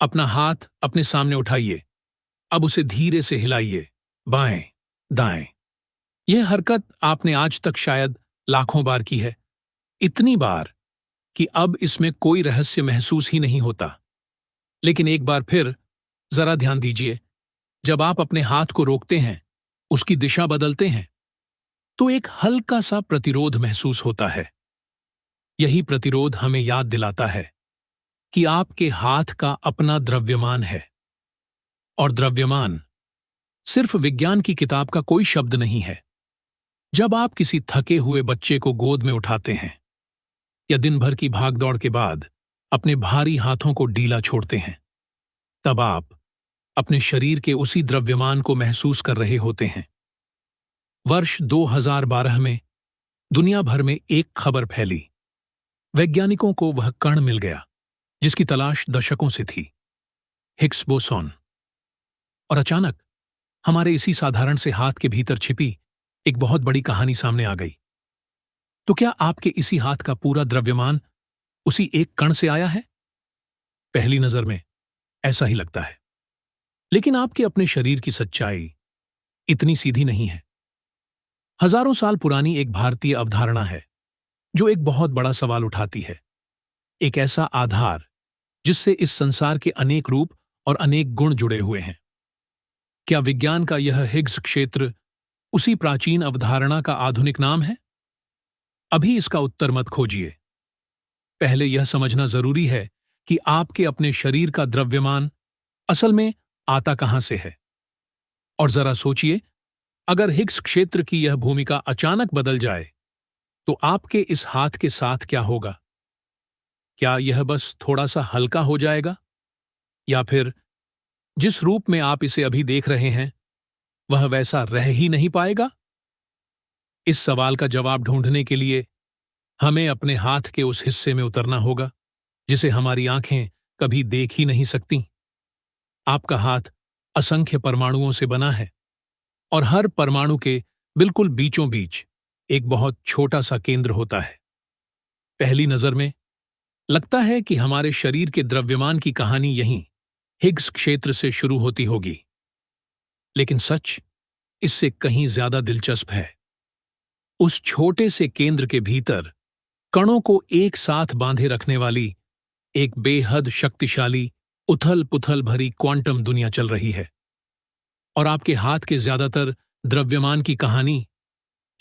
अपना हाथ अपने सामने उठाइए। अब उसे धीरे से हिलाइए, बाएं, दाएं। यह हरकत आपने आज तक शायद लाखों बार की है, इतनी बार कि अब इसमें कोई रहस्य महसूस ही नहीं होता। लेकिन एक बार फिर जरा ध्यान दीजिए, जब आप अपने हाथ को रोकते हैं, उसकी दिशा बदलते हैं, तो एक हल्का सा प्रतिरोध महसूस होता है। यही प्रतिरोध हमें याद दिलाता है कि आपके हाथ का अपना द्रव्यमान है। और द्रव्यमान सिर्फ विज्ञान की किताब का कोई शब्द नहीं है। जब आप किसी थके हुए बच्चे को गोद में उठाते हैं या दिन भर की भागदौड़ के बाद अपने भारी हाथों को ढीला छोड़ते हैं, तब आप अपने शरीर के उसी द्रव्यमान को महसूस कर रहे होते हैं। वर्ष 2012 में दुनिया भर में एक खबर फैली। वैज्ञानिकों को वह कण मिल गया जिसकी तलाश दशकों से थी, हिग्स बोसॉन। और अचानक हमारे इसी साधारण से हाथ के भीतर छिपी एक बहुत बड़ी कहानी सामने आ गई। तो क्या आपके इसी हाथ का पूरा द्रव्यमान उसी एक कण से आया है? पहली नजर में ऐसा ही लगता है, लेकिन आपके अपने शरीर की सच्चाई इतनी सीधी नहीं है। हजारों साल पुरानी एक भारतीय अवधारणा है जो एक बहुत बड़ा सवाल उठाती है। एक ऐसा आधार जिससे इस संसार के अनेक रूप और अनेक गुण जुड़े हुए हैं। क्या विज्ञान का यह हिग्स क्षेत्र उसी प्राचीन अवधारणा का आधुनिक नाम है? अभी इसका उत्तर मत खोजिए। पहले यह समझना जरूरी है कि आपके अपने शरीर का द्रव्यमान असल में आता कहां से है। और जरा सोचिए, अगर हिग्स क्षेत्र की यह भूमिका अचानक बदल जाए तो आपके इस हाथ के साथ क्या होगा? क्या यह बस थोड़ा सा हल्का हो जाएगा, या फिर जिस रूप में आप इसे अभी देख रहे हैं वह वैसा रह ही नहीं पाएगा? इस सवाल का जवाब ढूंढने के लिए हमें अपने हाथ के उस हिस्से में उतरना होगा जिसे हमारी आंखें कभी देख ही नहीं सकती। आपका हाथ असंख्य परमाणुओं से बना है और हर परमाणु के बिल्कुल बीचों बीच एक बहुत छोटा सा केंद्र होता है। पहली नजर में लगता है कि हमारे शरीर के द्रव्यमान की कहानी यहीं हिग्स क्षेत्र से शुरू होती होगी, लेकिन सच इससे कहीं ज्यादा दिलचस्प है। उस छोटे से केंद्र के भीतर कणों को एक साथ बांधे रखने वाली एक बेहद शक्तिशाली उथल पुथल भरी क्वांटम दुनिया चल रही है। और आपके हाथ के ज्यादातर द्रव्यमान की कहानी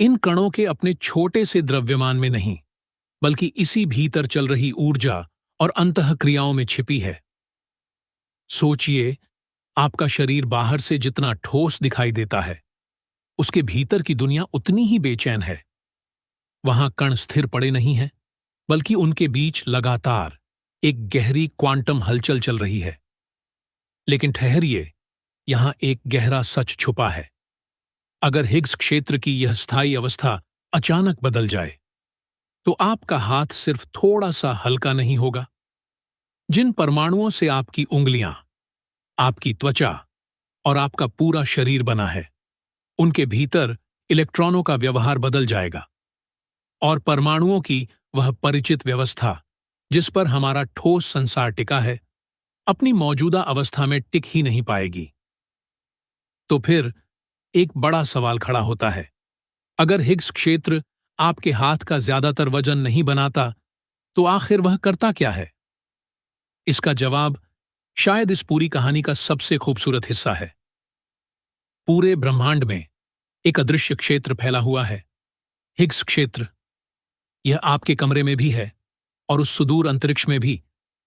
इन कणों के अपने छोटे से द्रव्यमान में नहीं, बल्कि इसी भीतर चल रही ऊर्जा और अंतःक्रियाओं में छिपी है। सोचिए, आपका शरीर बाहर से जितना ठोस दिखाई देता है, उसके भीतर की दुनिया उतनी ही बेचैन है। वहां कण स्थिर पड़े नहीं हैं, बल्कि उनके बीच लगातार एक गहरी क्वांटम हलचल चल रही है। लेकिन ठहरिए, यहां एक गहरा सच छुपा है। अगर हिग्स क्षेत्र की यह स्थायी अवस्था अचानक बदल जाए तो आपका हाथ सिर्फ थोड़ा सा हल्का नहीं होगा। जिन परमाणुओं से आपकी उंगलियां, आपकी त्वचा और आपका पूरा शरीर बना है, उनके भीतर इलेक्ट्रॉनों का व्यवहार बदल जाएगा और परमाणुओं की वह परिचित व्यवस्था जिस पर हमारा ठोस संसार टिका है, अपनी मौजूदा अवस्था में टिक ही नहीं पाएगी। तो फिर एक बड़ा सवाल खड़ा होता है। अगर हिग्स क्षेत्र आपके हाथ का ज्यादातर वजन नहीं बनाता, तो आखिर वह करता क्या है? इसका जवाब शायद इस पूरी कहानी का सबसे खूबसूरत हिस्सा है। पूरे ब्रह्मांड में एक अदृश्य क्षेत्र फैला हुआ है, हिग्स क्षेत्र। यह आपके कमरे में भी है और उस सुदूर अंतरिक्ष में भी,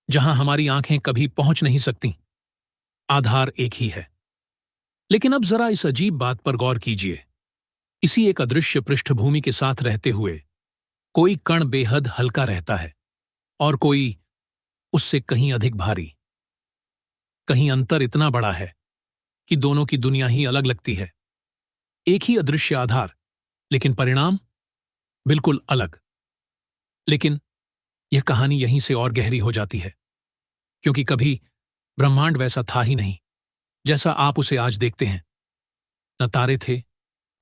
जहां हमारी आंखें कभी पहुंच नहीं सकती। आधार एक ही है। लेकिन अब जरा इस अजीब बात पर गौर कीजिए। इसी एक अदृश्य पृष्ठभूमि के साथ रहते हुए कोई कण बेहद हल्का रहता है और कोई उससे कहीं अधिक भारी। कहीं अंतर इतना बड़ा है कि दोनों की दुनिया ही अलग लगती है। एक ही अदृश्य आधार, लेकिन परिणाम बिल्कुल अलग। लेकिन यह कहानी यहीं से और गहरी हो जाती है, क्योंकि कभी ब्रह्मांड वैसा था ही नहीं जैसा आप उसे आज देखते हैं। न तारे थे,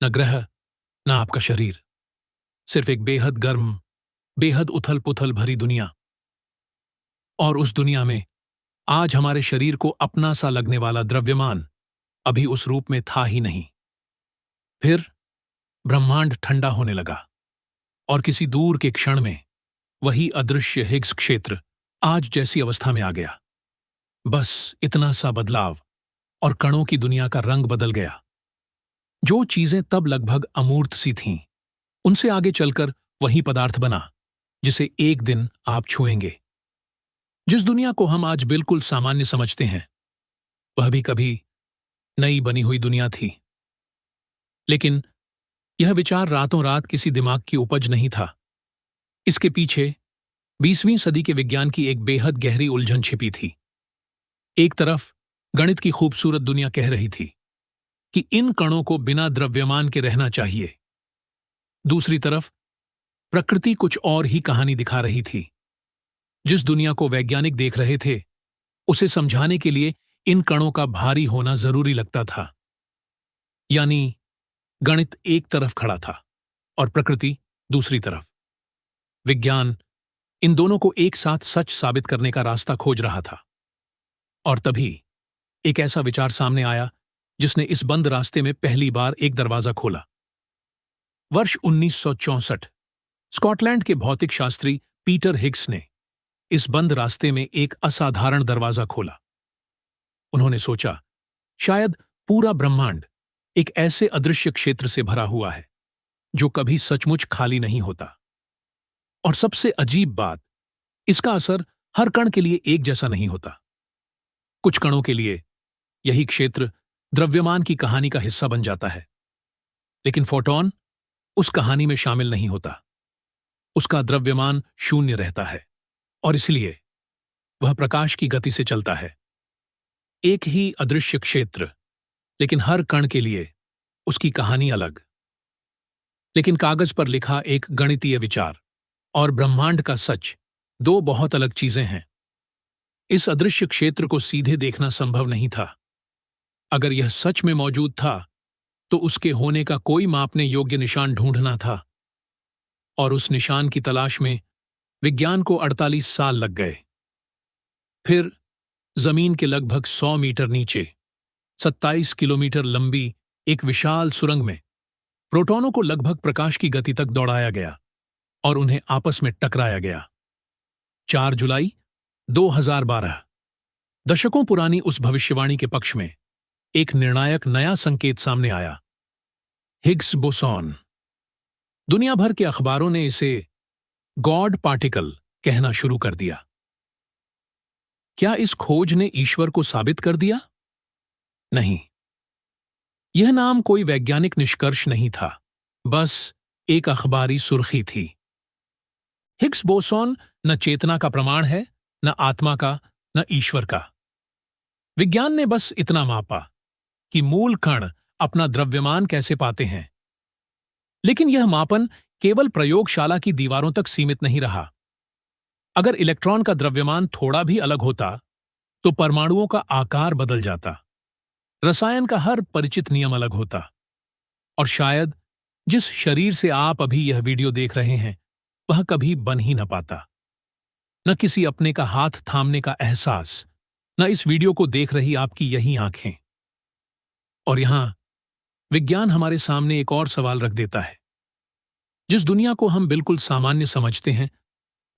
न ग्रह, न आपका शरीर। सिर्फ एक बेहद गर्म, बेहद उथल पुथल भरी दुनिया। और उस दुनिया में आज हमारे शरीर को अपना सा लगने वाला द्रव्यमान अभी उस रूप में था ही नहीं। फिर ब्रह्मांड ठंडा होने लगा और किसी दूर के क्षण में वही अदृश्य हिग्स क्षेत्र आज जैसी अवस्था में आ गया। बस इतना सा बदलाव और कणों की दुनिया का रंग बदल गया। जो चीजें तब लगभग अमूर्त सी थीं, उनसे आगे चलकर वही पदार्थ बना जिसे एक दिन आप छुएंगे। जिस दुनिया को हम आज बिल्कुल सामान्य समझते हैं, वह भी कभी नई बनी हुई दुनिया थी। लेकिन यह विचार रातों रात किसी दिमाग की उपज नहीं था। इसके पीछे 20वीं सदी के विज्ञान की एक बेहद गहरी उलझन छिपी थी। एक तरफ गणित की खूबसूरत दुनिया कह रही थी कि इन कणों को बिना द्रव्यमान के रहना चाहिए। दूसरी तरफ प्रकृति कुछ और ही कहानी दिखा रही थी। जिस दुनिया को वैज्ञानिक देख रहे थे, उसे समझाने के लिए इन कणों का भारी होना जरूरी लगता था। यानी गणित एक तरफ खड़ा था और प्रकृति दूसरी तरफ। विज्ञान इन दोनों को एक साथ सच साबित करने का रास्ता खोज रहा था। और तभी एक ऐसा विचार सामने आया जिसने इस बंद रास्ते में पहली बार एक दरवाजा खोला। वर्ष 1964 स्कॉटलैंड के भौतिक शास्त्री पीटर हिग्स ने इस बंद रास्ते में एक असाधारण दरवाजा खोला। उन्होंने सोचा, शायद पूरा ब्रह्मांड एक ऐसे अदृश्य क्षेत्र से भरा हुआ है जो कभी सचमुच खाली नहीं होता। और सबसे अजीब बात, इसका असर हर कण के लिए एक जैसा नहीं होता। कुछ कणों के लिए यही क्षेत्र द्रव्यमान की कहानी का हिस्सा बन जाता है, लेकिन फोटॉन उस कहानी में शामिल नहीं होता। उसका द्रव्यमान शून्य रहता है और इसलिए वह प्रकाश की गति से चलता है। एक ही अदृश्य क्षेत्र, लेकिन हर कण के लिए उसकी कहानी अलग। लेकिन कागज पर लिखा एक गणितीय विचार और ब्रह्मांड का सच दो बहुत अलग चीजें हैं। इस अदृश्य क्षेत्र को सीधे देखना संभव नहीं था। अगर यह सच में मौजूद था, तो उसके होने का कोई मापने योग्य निशान ढूंढना था। और उस निशान की तलाश में विज्ञान को 48 साल लग गए। फिर जमीन के लगभग 100 मीटर नीचे 27 किलोमीटर लंबी एक विशाल सुरंग में प्रोटॉनों को लगभग प्रकाश की गति तक दौड़ाया गया और उन्हें आपस में टकराया गया। 4 जुलाई 2012, दशकों पुरानी उस भविष्यवाणी के पक्ष में एक निर्णायक नया संकेत सामने आया, हिग्स बोसॉन। दुनिया भर के अखबारों ने इसे गॉड पार्टिकल कहना शुरू कर दिया। क्या इस खोज ने ईश्वर को साबित कर दिया? नहीं। यह नाम कोई वैज्ञानिक निष्कर्ष नहीं था, बस एक अखबारी सुर्खी थी। हिग्स बोसॉन न चेतना का प्रमाण है, न आत्मा का, न ईश्वर का। विज्ञान ने बस इतना मापा कि मूल कण अपना द्रव्यमान कैसे पाते हैं। लेकिन यह मापन केवल प्रयोगशाला की दीवारों तक सीमित नहीं रहा। अगर इलेक्ट्रॉन का द्रव्यमान थोड़ा भी अलग होता, तो परमाणुओं का आकार बदल जाता, रसायन का हर परिचित नियम अलग होता, और शायद जिस शरीर से आप अभी यह वीडियो देख रहे हैं, वह कभी बन ही न पाता। न किसी अपने का हाथ थामने का एहसास, न इस वीडियो को देख रही आपकी यही आंखें। और यहां विज्ञान हमारे सामने एक और सवाल रख देता है। जिस दुनिया को हम बिल्कुल सामान्य समझते हैं,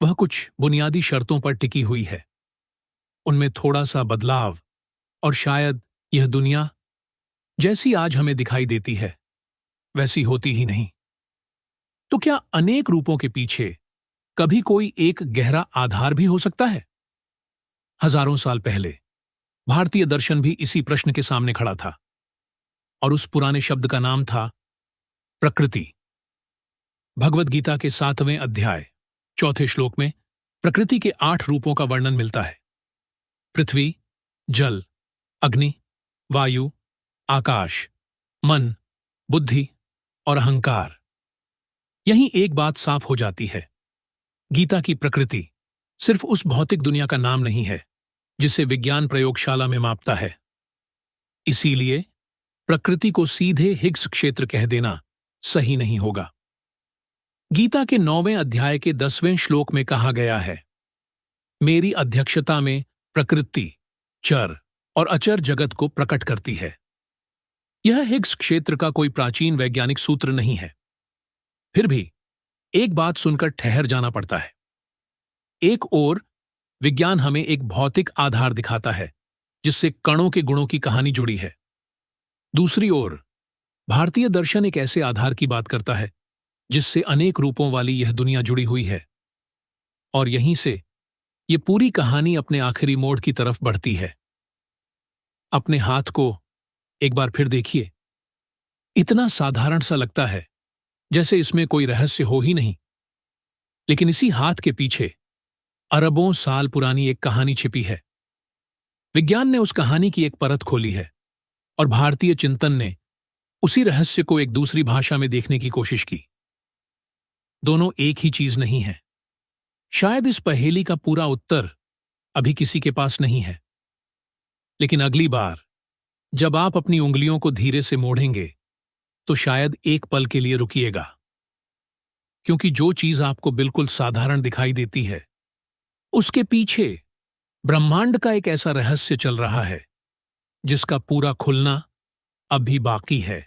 वह कुछ बुनियादी शर्तों पर टिकी हुई है। उनमें थोड़ा सा बदलाव और शायद यह दुनिया जैसी आज हमें दिखाई देती है, वैसी होती ही नहीं। तो क्या अनेक रूपों के पीछे कभी कोई एक गहरा आधार भी हो सकता है? हजारों साल पहले भारतीय दर्शन भी इसी प्रश्न के सामने खड़ा था, और उस पुराने शब्द का नाम था प्रकृति। भगवद गीता के 7वें अध्याय 4 श्लोक में प्रकृति के 8 रूपों का वर्णन मिलता है। पृथ्वी, जल, अग्नि, वायु, आकाश, मन, बुद्धि और अहंकार। यहीं एक बात साफ हो जाती है, गीता की प्रकृति सिर्फ उस भौतिक दुनिया का नाम नहीं है जिसे विज्ञान प्रयोगशाला में मापता है। इसीलिए प्रकृति को सीधे हिग्स क्षेत्र कह देना सही नहीं होगा। गीता के 9वें अध्याय के 10वें श्लोक में कहा गया है, मेरी अध्यक्षता में प्रकृति चर और अचर जगत को प्रकट करती है। यह हिग्स क्षेत्र का कोई प्राचीन वैज्ञानिक सूत्र नहीं है। फिर भी एक बात सुनकर ठहर जाना पड़ता है। एक ओर विज्ञान हमें एक भौतिक आधार दिखाता है जिससे कणों के गुणों की कहानी जुड़ी है। दूसरी ओर भारतीय दर्शन एक ऐसे आधार की बात करता है जिससे अनेक रूपों वाली यह दुनिया जुड़ी हुई है। और यहीं से ये पूरी कहानी अपने आखिरी मोड़ की तरफ बढ़ती है। अपने हाथ को एक बार फिर देखिए। इतना साधारण सा लगता है जैसे इसमें कोई रहस्य हो ही नहीं, लेकिन इसी हाथ के पीछे अरबों साल पुरानी एक कहानी छिपी है। विज्ञान ने उस कहानी की एक परत खोली है और भारतीय चिंतन ने उसी रहस्य को एक दूसरी भाषा में देखने की कोशिश की। दोनों एक ही चीज नहीं है। शायद इस पहेली का पूरा उत्तर अभी किसी के पास नहीं है, लेकिन अगली बार जब आप अपनी उंगलियों को धीरे से मोड़ेंगे तो शायद एक पल के लिए रुकिएगा, क्योंकि जो चीज आपको बिल्कुल साधारण दिखाई देती है उसके पीछे ब्रह्मांड का एक ऐसा रहस्य चल रहा है जिसका पूरा खुलना अब भी बाकी है।